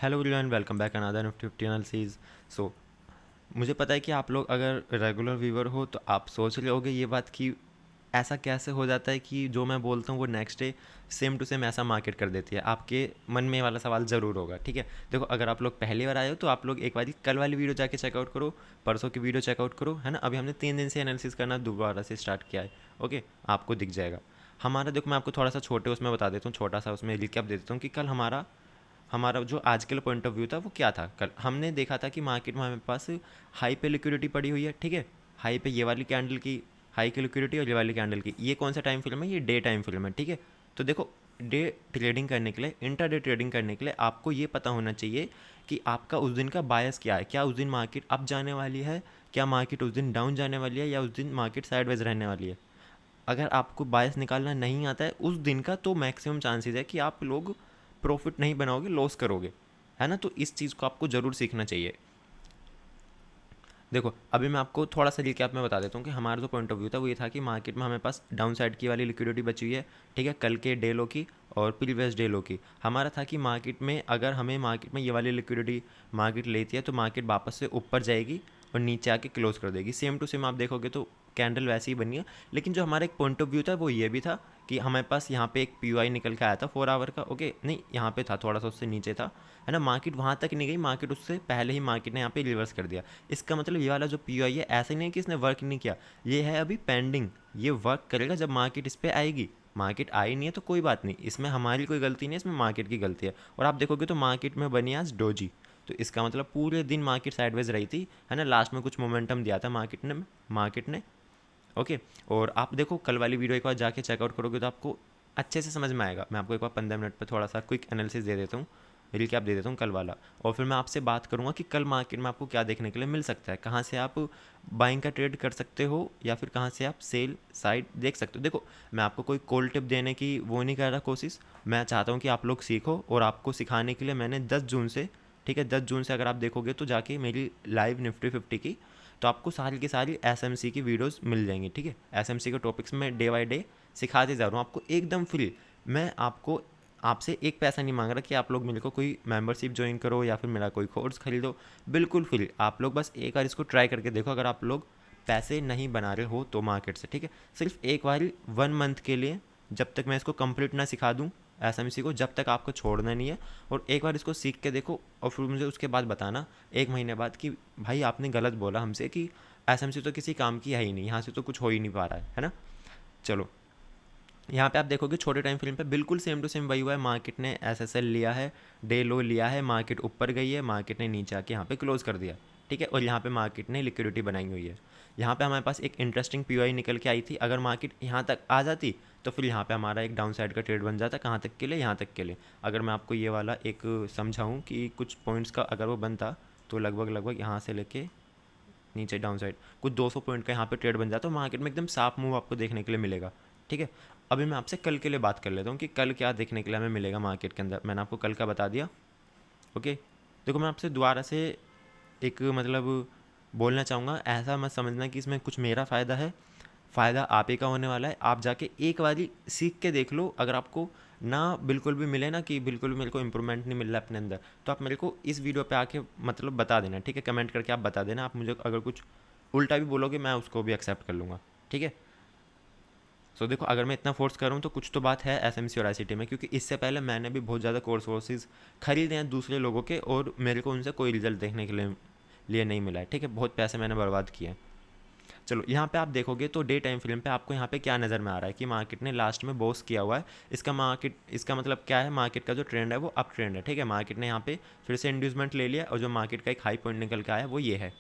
Hello everyone, welcome back another Nifty 50 analysis. So मुझे पता है कि आप लोग अगर रेगुलर व्यूवर हो तो आप सोच रहे होगे ये बात कि ऐसा कैसे हो जाता है कि जो मैं बोलता हूँ वो next day same to same ऐसा मार्केट कर देती है। आपके मन में ये वाला सवाल ज़रूर होगा। ठीक है, देखो, अगर आप लोग पहली बार आए हो तो आप लोग एक बार कल वाली वीडियो जाके चेकआउट करो, परसों की वीडियो चेकआउट करो, है ना। अभी हमने 3 दिन से एनालिसिस करना दोबारा से स्टार्ट किया है। ओके, आपको दिख जाएगा हमारा। देखो, मैं आपको थोड़ा सा छोटे उसमें बता देता हूँ, छोटा सा उसमें रिकैप दे देता हूँ कि कल हमारा हमारा जो आज के लिए पॉइंट ऑफ व्यू था वो क्या था। कल हमने देखा था कि मार्केट में हमारे पास हाई पे लिक्विडिटी पड़ी हुई है। ठीक है, हाई पे ये वाली कैंडल की हाई की लिक्विडिटी और ये वाली कैंडल की। ये कौन सा टाइम फ्रेम है? ये डे टाइम फ्रेम है। ठीक है, तो देखो, डे ट्रेडिंग करने के लिए, इंटर डे ट्रेडिंग करने के लिए आपको ये पता होना चाहिए कि आपका उस दिन का बायस क्या है। क्या उस दिन मार्केट अप जाने वाली है, क्या मार्केट उस दिन डाउन जाने वाली है, या उस दिन मार्केट साइडवेज रहने वाली है। अगर आपको बायस निकालना नहीं आता है उस दिन का तो मैक्सिमम चांसेस है कि आप लोग प्रॉफिट नहीं बनाओगे, लॉस करोगे, है ना। तो इस चीज़ को आपको ज़रूर सीखना चाहिए। देखो, अभी मैं आपको थोड़ा सा रिकैप में बता देता हूँ कि हमारा जो पॉइंट ऑफ व्यू था वो ये था कि मार्केट में हमारे पास डाउन साइड की वाली लिक्विडिटी बची हुई है। ठीक है, कल के डे लो की और प्रीवियस डे लो की। हमारा था कि मार्केट में अगर हमें मार्केट में ये वाली लिक्विडिटी मार्केट लेती है तो मार्केट वापस से ऊपर जाएगी और नीचे आके क्लोज कर देगी। सेम टू सेम आप देखोगे तो कैंडल वैसे ही बनी है। लेकिन जो हमारा एक पॉइंट ऑफ व्यू था वो ये भी था कि हमारे पास यहाँ पे एक पी निकल के आया था 4 आवर का। ओके, नहीं, यहाँ पे था, थोड़ा सा उससे नीचे था, है ना। मार्केट वहाँ तक नहीं गई, मार्केट उससे पहले ही मार्केट ने यहाँ पे रिवर्स कर दिया। इसका मतलब ये वाला जो पी है ऐसा नहीं है कि इसने वर्क नहीं किया, ये है अभी पेंडिंग। ये वर्क करेगा जब मार्केट इस पर आएगी। मार्केट आई नहीं है तो कोई बात नहीं, इसमें हमारी कोई गलती नहीं है, इसमें मार्केट की गलती है। और आप देखोगे तो मार्केट में बनी आज डोजी। तो इसका मतलब पूरे दिन मार्केट साइडवेज रही थी, है ना। लास्ट में कुछ मोमेंटम दिया था मार्केट ने। ओके, और आप देखो कल वाली वीडियो एक बार जाके चेकआउट करोगे तो आपको अच्छे से समझ में आएगा। मैं आपको एक बार 15 मिनट पर थोड़ा सा क्विक एनालिसिस दे देता हूँ, रिकैप दे देता हूँ कल वाला। और फिर मैं आपसे बात करूँगा कि कल मार्केट में आपको क्या देखने के लिए मिल सकता है, कहाँ से आप बाइंग का ट्रेड कर सकते हो या फिर कहाँ से आप सेल साइड देख सकते हो। देखो, मैं आपको कोई कोल्ड टिप देने की वो नहीं कर रहा कोशिश। मैं चाहता हूँ कि आप लोग सीखो, और आपको सिखाने के लिए मैंने 10 जून से, ठीक है, 10 जून से अगर आप देखोगे तो जाके मेरी लाइव निफ्टी 50 की, तो आपको सारी की सारी एसएमसी की वीडियोस मिल जाएंगी। ठीक है, एसएमसी के टॉपिक्स में डे बाय डे सिखाते जा रहा हूँ आपको एकदम फ्री। मैं आपको आपसे एक पैसा नहीं मांग रहा कि आप लोग मेरे को कोई मेंबरशिप ज्वाइन करो या फिर मेरा कोई कोर्स खरीदो। बिल्कुल फ्री। आप लोग बस एक बार इसको ट्राई करके देखो, अगर आप लोग पैसे नहीं बना रहे हो तो मार्केट से। ठीक है, सिर्फ एक बार 1 मंथ के लिए, जब तक मैं इसको कंप्लीट ना सिखा दूँ एसएमसी को, जब तक आपको छोड़ना नहीं है। और एक बार इसको सीख के देखो और फिर मुझे उसके बाद बताना 1 महीने बाद कि भाई आपने गलत बोला हमसे कि एसएमसी तो किसी काम की है ही नहीं, यहाँ से तो कुछ हो ही नहीं पा रहा है ना। चलो, यहाँ पे आप देखोगे छोटे टाइम फ्रेम पे बिल्कुल सेम टू सेम वही हुआ है। मार्केट ने एसएसएल लिया है, डे लो लिया है, मार्केट ऊपर गई है, मार्केट ने नीचे आके यहाँ पे क्लोज कर दिया। ठीक है, और यहाँ पे मार्केट ने लिक्विडिटी बनाई हुई है। यहाँ पे हमारे पास एक इंटरेस्टिंग पीओआई निकल के आई थी। अगर मार्केट यहाँ तक आ जाती तो फिर यहाँ पे हमारा एक डाउन साइड का ट्रेड बन जाता। कहाँ तक के लिए? यहाँ तक के लिए। अगर मैं आपको ये वाला एक समझाऊँ कि कुछ पॉइंट्स का अगर वो बनता तो लगभग लगभग यहाँ से लेके नीचे डाउन साइड कुछ 200 पॉइंट का यहाँ पे ट्रेड बन जाता, तो मार्केट में एकदम साफ मूव आपको देखने के लिए मिलेगा। ठीक है, अभी मैं आपसे कल के लिए बात कर लेता हूँ कि कल क्या देखने के लिए हमें मिलेगा मार्केट के अंदर। मैंने आपको कल का बता दिया। ओके, देखो, मैं आपसे दोबारा से एक मतलब बोलना चाहूँगा, ऐसा मत समझना कि इसमें कुछ मेरा फ़ायदा है। फ़ायदा आप ही का होने वाला है। आप जाके एक बारी सीख के देख लो। अगर आपको ना बिल्कुल भी मिले ना कि बिल्कुल भी मेरे को इम्प्रूवमेंट नहीं मिल रहा है अपने अंदर, तो आप मेरे को इस वीडियो पे आके मतलब बता देना। ठीक है, कमेंट करके आप बता देना। आप मुझे अगर कुछ उल्टा भी बोलोगे मैं उसको भी एक्सेप्ट कर लूँगा। ठीक है, सो देखो, अगर मैं इतना फोर्स कर रहा हूँ तो कुछ तो बात है एसएमसी और आईसीटी में, क्योंकि इससे पहले मैंने भी बहुत ज़्यादा कोर्सेज खरीदे हैं दूसरे लोगों के और मेरे को उनसे कोई रिजल्ट देखने के लिए नहीं मिला है। ठीक है, बहुत पैसे मैंने बर्बाद किए हैं। चलो, यहाँ पे आप देखोगे तो डे टाइम फ्रेम पे आपको यहाँ पे क्या नज़र में आ रहा है कि मार्केट ने लास्ट में बॉस किया हुआ है। इसका मतलब क्या है? मार्केट का जो ट्रेंड है वो अप ट्रेंड है। ठीक है, मार्केट ने यहाँ पे फिर से इंड्यूसमेंट ले लिया और जो मार्केट का एक हाई पॉइंट निकल के आया वो ये है।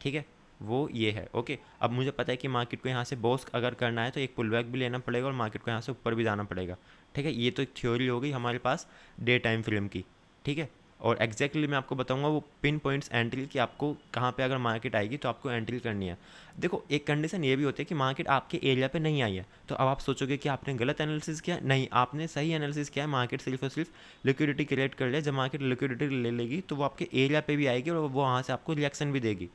ठीक है, वो ये है। ओके, अब मुझे पता है कि मार्केट को यहाँ से बॉस अगर करना है तो एक पुल बैक भी लेना पड़ेगा और मार्केट को यहाँ से ऊपर भी जाना पड़ेगा। ठीक है, ये तो एक थ्योरी हो गई हमारे पास डे टाइम फ्रेम की। ठीक है, और एग्जैक्टली मैं आपको बताऊंगा वो पिन पॉइंट्स एंट्री कि आपको कहाँ पे अगर मार्केट आएगी तो आपको एंट्री करनी है। देखो, एक कंडीशन ये भी होती है कि मार्केट आपके एरिया पे नहीं आई है, तो अब आप सोचोगे कि आपने गलत एनालिसिस किया। नहीं, आपने सही एनालिसिस किया है। मार्केट सिर्फ और सिर्फ लिक्विडिटी क्रिएट कर लिया। जब मार्केट लिक्विडिटी ले लेगी तो वो आपके एरिया पे भी आएगी और वो वहाँ से आपको रिएक्शन भी देगी।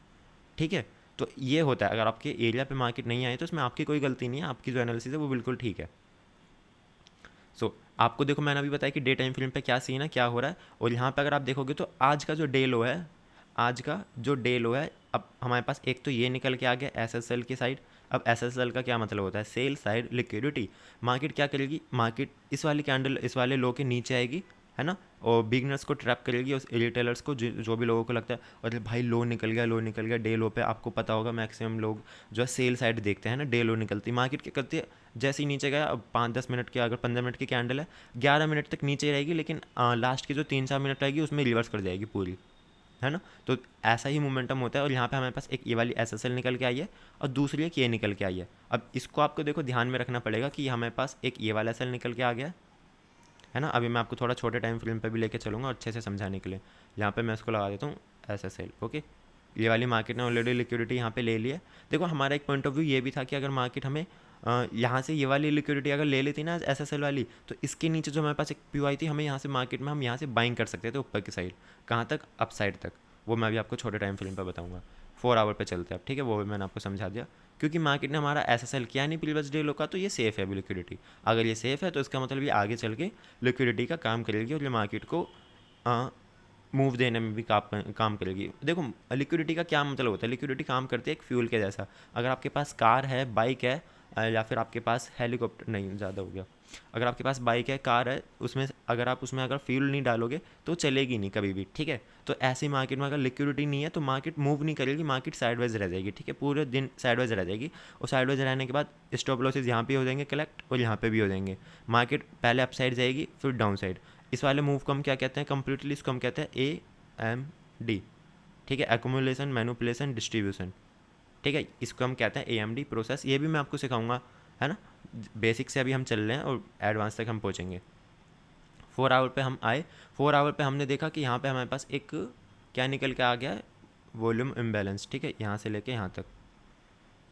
ठीक है, तो ये होता है। अगर आपके एरिया पे मार्केट नहीं आई तो इसमें आपकी कोई गलती नहीं है, आपकी जो एनालिसिस है वो बिल्कुल ठीक है। सो आपको देखो मैंने अभी बताया कि डे टाइम फ्रेम पे क्या सीन है, क्या हो रहा है, और यहाँ पे अगर आप देखोगे तो आज का जो डे लो है, आज का जो डे लो है, अब हमारे पास एक तो ये निकल के आ गया एसएसएल की साइड। अब एसएसएल का क्या मतलब होता है, सेल साइड लिक्विडिटी। मार्केट क्या करेगी, मार्केट इस वाली कैंडल इस वाले लो के नीचे आएगी, है ना, और बिगनर्स को ट्रैप करेगी, उस रिटेलर्स को जो भी लोगों को लगता है और भाई लो निकल गया, लो निकल गया। डे लो पे आपको पता होगा मैक्सिमम लोग जो है सेल साइड देखते हैं ना, डे लो निकलती मार्केट क्या करती है, जैसे ही नीचे गया, अब 5-10 मिनट की, अगर 15 मिनट की कैंडल है, 11 मिनट तक नीचे रहेगी, लेकिन लास्ट की जो 3-4 मिनट रहेगी उसमें रिवर्स कर जाएगी पूरी, है ना। तो ऐसा ही मोमेंटम होता है, और यहाँ पे हमारे पास एक ये वाली एसएसएल निकल के आई है और दूसरी एक ये निकल के आई है। अब इसको आपको देखो ध्यान में रखना पड़ेगा कि हमारे पास एक ये वाला एसएल निकल के आ गया है ना। अभी मैं आपको थोड़ा छोटे टाइम फ्रेम पे भी लेके चलूँगा अच्छे से समझाने के लिए। यहाँ पे मैं इसको लगा देता हूँ एसएसएल, ओके। ये वाली मार्केट ने ऑलरेडी लिक्विडिटी यहाँ पे ले ली है। देखो हमारा एक पॉइंट ऑफ व्यू ये भी था कि अगर मार्केट हमें यहाँ से ये वाली लिक्विडिटी अगर ले लेती ना एसएसएल वाली, तो इसके नीचे जो हमारे पास एक पी आई थी, हमें यहाँ से मार्केट में हम यहाँ से बाइंग कर सकते थे ऊपर की साइड, कहाँ तक, अप साइड तक। वो मैं अभी आपको छोटे टाइम फ्रेम पर बताऊँगा। 4 आवर पे चलते हैं अब, ठीक है, वो भी मैंने आपको समझा दिया। क्योंकि मार्केट ने हमारा एसएसएल किया नहीं प्रीवियस डे लो का, तो ये सेफ़ है अभी लिक्विडिटी। अगर ये सेफ़ है तो इसका मतलब ये आगे चल के लिक्विडिटी का काम करेगी और ये मार्केट को मूव देने में भी काम करेगी। देखो लिक्विडिटी का क्या मतलब होता है, लिक्विडिटी काम करती है एक फ्यूल के जैसा। अगर आपके पास कार है, बाइक है, या फिर आपके पास हेलीकॉप्टर, नहीं ज़्यादा हो गया, अगर आपके पास बाइक है, कार है, उसमें अगर फ्यूल नहीं डालोगे तो चलेगी नहीं कभी भी, ठीक है। तो ऐसी मार्केट में अगर लिक्विडिटी नहीं है तो मार्केट मूव नहीं करेगी, मार्केट साइडवेज रह जाएगी, ठीक है, पूरे दिन साइडवेज रह जाएगी। और साइडवेज रहने के बाद स्टॉप लॉसेज यहाँ पे हो जाएंगे कलेक्ट, और यहाँ पे भी हो जाएंगे। मार्केट पहले अप साइड जाएगी फिर डाउन साइड। इस वाले मूव को हम क्या कहते हैं कंप्लीटली, इसको हम कहते हैं AMD, ठीक है, एक्यूमुलेशन, मैनिपुलेशन, डिस्ट्रीब्यूशन, ठीक है, इसको हम कहते हैं AMD प्रोसेस। ये भी मैं आपको सिखाऊंगा, है ना। बेसिक से अभी हम चल रहे हैं और एडवांस तक हम पहुँचेंगे। 4 आवर पे हम आए, 4 आवर पे हमने देखा कि यहाँ पे हमारे पास एक क्या निकल के आ गया है, वॉल्यूम इम्बैलेंस, ठीक है, यहाँ से लेके यहाँ तक,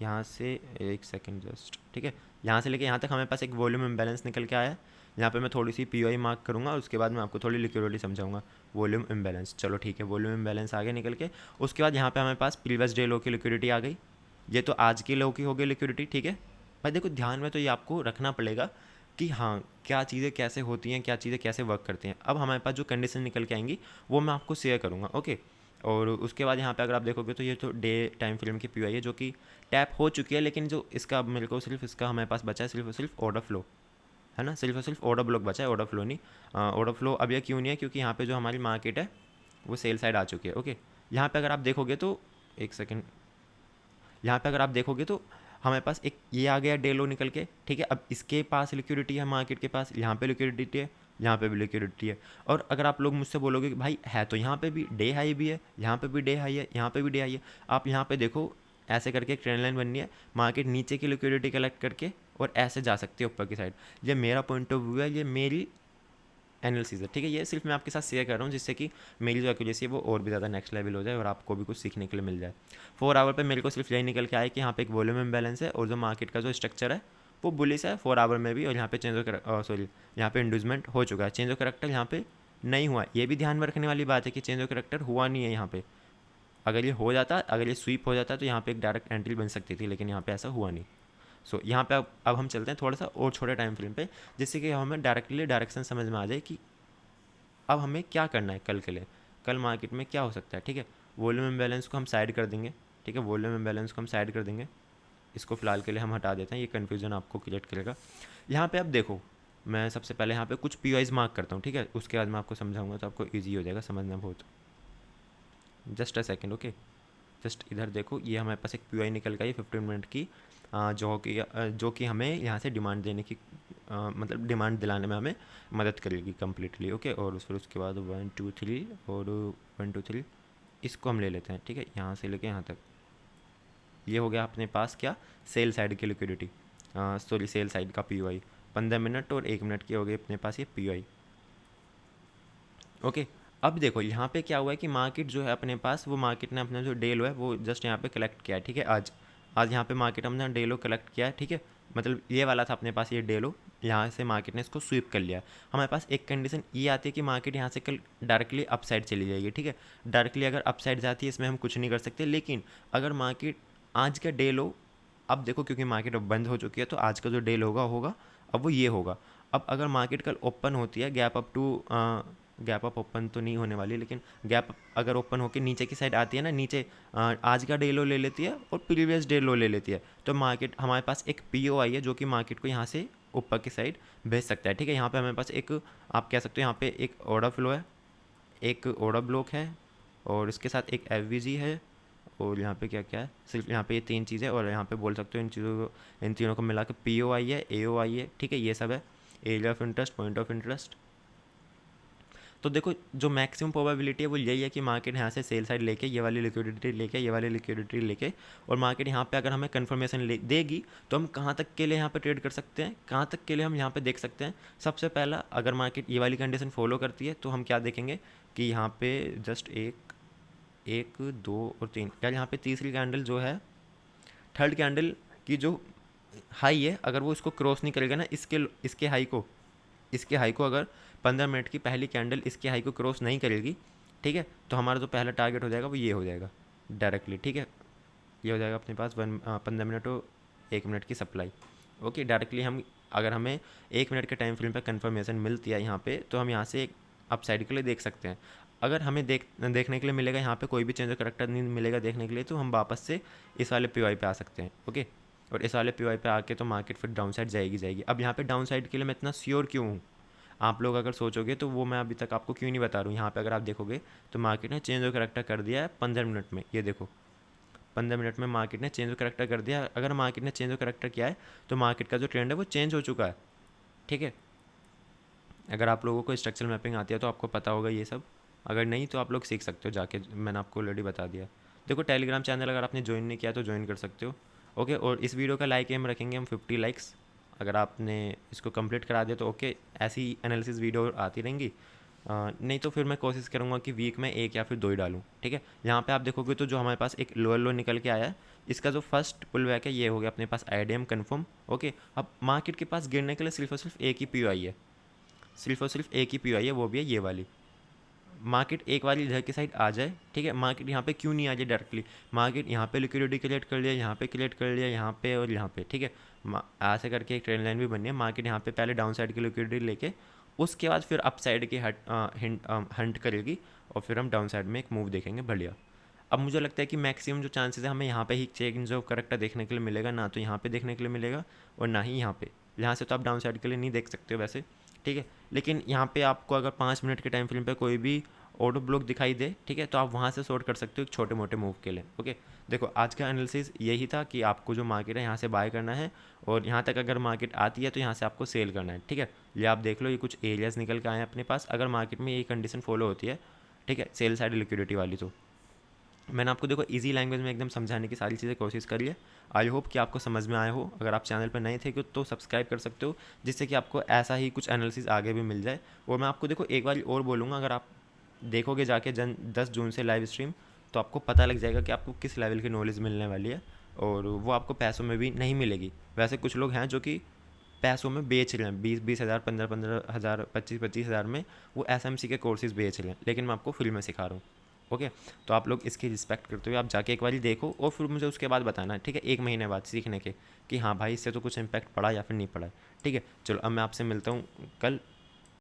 यहाँ से एक सेकेंड जस्ट, ठीक है, यहाँ से लेके यहाँ तक हमारे पास एक वॉल्यूम इम्बैलेंस निकल के आया है। यहाँ पे मैं थोड़ी सी POI मार्क करूँगा और उसके बाद मैं आपको थोड़ी लिक्विडिटी समझाऊंगा। वॉल्यूम इम्बैलेंस, चलो ठीक है, वॉल्यूम इम्बैलेंस आ गया निकल के। उसके बाद यहाँ पे हमारे पास प्रीवियस डे लो की लिक्विडिटी आ गई, ये तो आज की लो की हो गई लिक्विडिटी, ठीक है। भाई देखो ध्यान में तो ये आपको रखना पड़ेगा कि हाँ क्या चीज़ें कैसे होती हैं, क्या चीज़ें कैसे वर्क करती हैं। अब हमारे पास जो कंडीशन निकल के आएंगी वो मैं आपको शेयर करूँगा, ओके। और उसके बाद यहाँ पे अगर आप देखोगे तो ये तो डे टाइम फ्रेम की POI है जो कि टैप हो चुकी है, लेकिन जो इसका मेरे को सिर्फ इसका हमारे पास बचा है सिर्फ और सिर्फ ऑर्डर फ्लो, है ना, सिर्फ और सिर्फ ऑर्डर ब्लॉक बचा है, ऑर्डर फ्लो नहीं। ऑर्डर फ्लो अब यह क्यों नहीं है, क्योंकि यहाँ पे जो हमारी मार्केट है वो सेल साइड आ चुकी है, ओके। यहाँ पे अगर आप देखोगे तो एक सेकेंड, यहाँ पे अगर आप देखोगे तो हमारे पास एक ये आ गया डे लो निकल के, ठीक है। अब इसके पास लिक्विडिटी है मार्केट के पास, यहाँ पे लिक्विडिटी है, यहाँ पे भी लिक्विडिटी है। और अगर आप लोग मुझसे बोलोगे कि भाई है तो यहाँ पे भी डे हाई भी है, यहाँ पे भी डे हाई है, यहाँ पे भी डे हाई है, आप यहाँ पे देखो ऐसे करके एक ट्रेंड लाइन बननी है, मार्केट नीचे की लिक्विडिटी कलेक्ट करके और ऐसे जा सकती है ऊपर की साइड। ये मेरा पॉइंट ऑफ व्यू है, ये मेरी एनालिसिस है, ठीक है। ये सिर्फ मैं आपके साथ शेयर कर रहा हूँ जिससे कि मेरी जो एक्यूरेसी है वो और भी ज़्यादा नेक्स्ट लेवल हो जाए और आपको भी कुछ सीखने के लिए मिल जाए। 4 आवर पे मेरे को सिर्फ यही निकल के आया कि यहाँ पे एक वॉल्यूम इम्बैलेंस है और जो मार्केट का जो स्ट्रक्चर है वो बुलिश है 4 आवर में भी, और यहाँ पे यहाँ पे इंड्यूसमेंट हो चुका है। चेंज ऑफ करेक्टर यहाँ पे नहीं हुआ, ये भी ध्यान में रखने वाली बात है कि चेंज ऑफ करेक्टर हुआ नहीं है यहाँ पे। अगर ये हो जाता, अगर ये स्वीप हो जाता तो यहाँ पे एक डायरेक्ट एंट्री बन सकती थी, लेकिन यहाँ पे ऐसा हुआ नहीं। यहाँ पे अब हम चलते हैं थोड़ा सा और छोटे टाइम फ्रेम पे, जिससे कि हमें डायरेक्टली डायरेक्शन समझ में आ जाए कि अब हमें क्या करना है कल के लिए, कल मार्केट में क्या हो सकता है, ठीक है। वॉल्यूम इम्बैलेंस को हम साइड कर देंगे, ठीक है, वॉल्यूम इम्बैलेंस को हम साइड कर देंगे, इसको फिलहाल के लिए हम हटा देते हैं, ये कन्फ्यूजन आपको क्रिएट करेगा। यहाँ पे अब देखो मैं सबसे पहले यहाँ पे कुछ POIs मार्क करता हूँ, ठीक है, उसके बाद मैं आपको समझाऊंगा तो आपको ईजी हो जाएगा समझना बहुत। Just a second, okay, just इधर देखो, ये हमारे पास एक POI निकल गई 15 मिनट की, जो कि हमें यहाँ से डिमांड देने की मतलब डिमांड दिलाने में हमें मदद करेगी कम्प्लीटली, ओके। और फिर उसके बाद 1 2 3 और 1 2 3 इसको हम ले लेते हैं, ठीक है, यहाँ से लेके यहाँ तक। ये हो गया अपने पास क्या, सेल साइड की लिक्विडिटी, सॉरी सेल साइड का POI 15 मिनट और 1 मिनट की हो गई अपने पास ये POI, ओके। अब देखो यहाँ पे क्या हुआ है कि मार्केट जो है अपने पास, वो मार्केट ने अपना जो डे लो है वो जस्ट यहाँ पे कलेक्ट किया है, ठीक है। आज यहाँ पे मार्केट हमने डे लो कलेक्ट किया है, ठीक है, मतलब ये वाला था अपने पास ये डे लो, यहाँ से मार्केट ने इसको स्वीप कर लिया। हमारे पास एक कंडीशन ये आती है कि मार्केट यहाँ से कल डायरेक्टली अप साइड चली जाएगी, ठीक है। डायरेक्टली अगर अप साइड जाती है इसमें हम कुछ नहीं कर सकते, लेकिन अगर मार्केट आज का डे लो, अब देखो क्योंकि मार्केट अब बंद हो चुकी है तो आज का जो डे लो होगा अब वो ये होगा। अब अगर मार्केट कल ओपन होती है गैप अप ओपन तो नहीं होने वाली, लेकिन गैप अगर ओपन होकर नीचे की साइड आती है ना, नीचे आज का डे लो ले लेती है और प्रीवियस डे लो ले लेती है, तो मार्केट हमारे पास एक POI है जो कि मार्केट को यहाँ से ऊपर की साइड भेज सकता है। ठीक है, यहाँ पे हमारे पास एक, आप कह सकते हो यहाँ पे एक ऑर्डर फ्लो है, एक ऑर्डर ब्लॉक है, और इसके साथ एक FVG है, और यहाँ पे क्या क्या है, सिर्फ यहाँ पे ये 3 चीज़ें, और यहाँ पे बोल सकते हो इन तीनों को मिला के POI है, AOI है। ठीक है, ये सब है, area of interest, point of interest. तो देखो जो मैक्सिमम प्रोबेबिलिटी है वो यही है कि मार्केट यहाँ से सेल साइड लेके ये वाली लिक्विडिटी लेके और मार्केट यहाँ पे अगर हमें कन्फर्मेशन देगी तो हम कहाँ तक के लिए यहाँ पे ट्रेड कर सकते हैं, कहाँ तक के लिए हम यहाँ पे देख सकते हैं। सबसे पहला, अगर मार्केट ये वाली कंडीशन फॉलो करती है तो हम क्या देखेंगे कि यहाँ पे जस्ट एक 2 और 3, यार यहाँ पे तीसरी कैंडल जो है, थर्ड कैंडल की जो हाई है, अगर वो इसको क्रॉस नहीं करेगा ना, इसके हाई को अगर 15 मिनट की पहली कैंडल इसके हाई को क्रॉस नहीं करेगी, ठीक है, तो हमारा जो पहला टारगेट हो जाएगा वो ये हो जाएगा डायरेक्टली। ठीक है, ये हो जाएगा अपने पास 15 मिनट और 1 मिनट की सप्लाई। ओके, डायरेक्टली हम, अगर हमें 1 मिनट के टाइम फ्रेम पर कन्फर्मेशन मिलती है यहाँ पे, तो हम यहाँ से एक अपसाइड के लिए देख सकते हैं। अगर हमें देखने के लिए मिलेगा यहाँ पे कोई भी चेंज ऑफ करैक्टर नहीं मिलेगा देखने के लिए, तो हम वापस से इस वाले POI पे आ सकते हैं। ओके, और इस वाले POI पे आके तो मार्केट फिर डाउन साइड जाएगी। अब यहाँ पे डाउन साइड के लिए मैं इतना श्योर क्यों हूँ, आप लोग अगर सोचोगे तो वो मैं अभी तक आपको क्यों नहीं बता रहा हूँ। यहाँ पे अगर आप देखोगे तो मार्केट ने चेंज ऑफ करैक्टर कर दिया है 15 मिनट में, ये देखो 15 मिनट में मार्केट ने चेंज ऑफ करैक्टर कर दिया। अगर मार्केट ने चेंज ऑफ करैक्टर किया है तो मार्केट का जो ट्रेंड है वो चेंज हो चुका है। ठीक है, अगर आप लोगों को स्ट्रक्चरल मैपिंग आती है तो आपको पता होगा ये सब, अगर नहीं तो आप लोग सीख सकते हो जाके, मैंने आपको ऑलरेडी बता दिया। देखो टेलीग्राम चैनल अगर आपने ज्वाइन नहीं किया तो ज्वाइन कर सकते हो। ओके, और इस वीडियो का लाइक एम रखेंगे हम 50 लाइक्स, अगर आपने इसको कंप्लीट करा दिया तो ओके, ऐसी एनालिसिस वीडियो आती रहेंगी। नहीं तो फिर मैं कोशिश करूँगा कि वीक में 1 या फिर 2 ही डालूँ। ठीक है, यहाँ पे आप देखोगे तो जो हमारे पास एक लोअर लो निकल के आया है, इसका जो फर्स्ट पुल बैक है ये हो गया अपने पास IDM कन्फर्म। ओके, अब मार्केट के पास गिरने के लिए सिर्फ और सिर्फ एक ही POI है, सिर्फ और सिर्फ एक ही POI है, वो भी है ये वाली। मार्केट एक बार इधर की साइड आ जाए, ठीक है, मार्केट यहाँ पे क्यों नहीं आ जाए डायरेक्टली, मार्केट यहाँ पे लिक्विडिटी क्रिएट कर लिया, यहाँ पे क्रिएट कर लिया, यहाँ पे और यहाँ पे। ठीक है, ऐसे करके एक ट्रेंड लाइन भी बनी है। मार्केट यहाँ पे पहले डाउन साइड की लिक्विडिटी लेके उसके बाद फिर अप साइड की हंट करेगी और फिर हम डाउन साइड में एक मूव देखेंगे बढ़िया। अब मुझे लगता है कि मैक्सिमम जो चांसेस है हमें यहाँ पे ही चेंज ऑफ करैक्टर देखने के लिए मिलेगा, ना तो यहाँ पे देखने के लिए मिलेगा और ना ही यहाँ पे। यहाँ से तो आप डाउन साइड के लिए नहीं देख सकते हो वैसे, ठीक है, लेकिन यहाँ पे आपको अगर 5 मिनट के टाइम फ्रेम पे कोई भी ऑर्डर ब्लॉक दिखाई दे, ठीक है, तो आप वहाँ से शॉर्ट कर सकते हो एक छोटे मोटे मूव के लिए। ओके, देखो आज का एनालिसिस यही था कि आपको जो मार्केट है यहाँ से बाय करना है और यहाँ तक अगर मार्केट आती है तो यहाँ से आपको सेल करना है। ठीक है, ये आप देख लो, ये कुछ एरियाज निकल के आए हैं अपने पास। अगर मार्केट में यही कंडीशन फॉलो होती है, ठीक है, सेल साइड लिक्विडिटी वाली, तो मैंने आपको देखो इजी लैंग्वेज में एकदम समझाने की सारी चीज़ें कोशिश करी है। आई होप कि आपको समझ में आया हो। अगर आप चैनल पर नए थे तो सब्सक्राइब कर सकते हो, जिससे कि आपको ऐसा ही कुछ एनालिसिस आगे भी मिल जाए। और मैं आपको देखो एक बार और बोलूँगा, अगर आप देखोगे जाके 10 जून से लाइव स्ट्रीम, तो आपको पता लग जाएगा कि आपको किस लेवल की नॉलेज मिलने वाली है, और वो आपको पैसों में भी नहीं मिलेगी। वैसे कुछ लोग हैं जो कि पैसों में बेच रहे हैं, 20-20 हज़ार, 15-15 हज़ार, 25-25 हज़ार में वो SMC के कोर्सेज बेच रहे हैं, लेकिन मैं आपको फ्री में सिखा रहा हूँ। ओके, तो आप लोग इसकी रिस्पेक्ट करते हुए आप जाके एक बार देखो और फिर मुझे उसके बाद बताना, ठीक है, 1 महीने बाद सीखने के, कि हाँ भाई इससे तो कुछ इम्पैक्ट पड़ा या फिर नहीं पड़ा। ठीक है, चलो अब मैं आपसे मिलता हूँ कल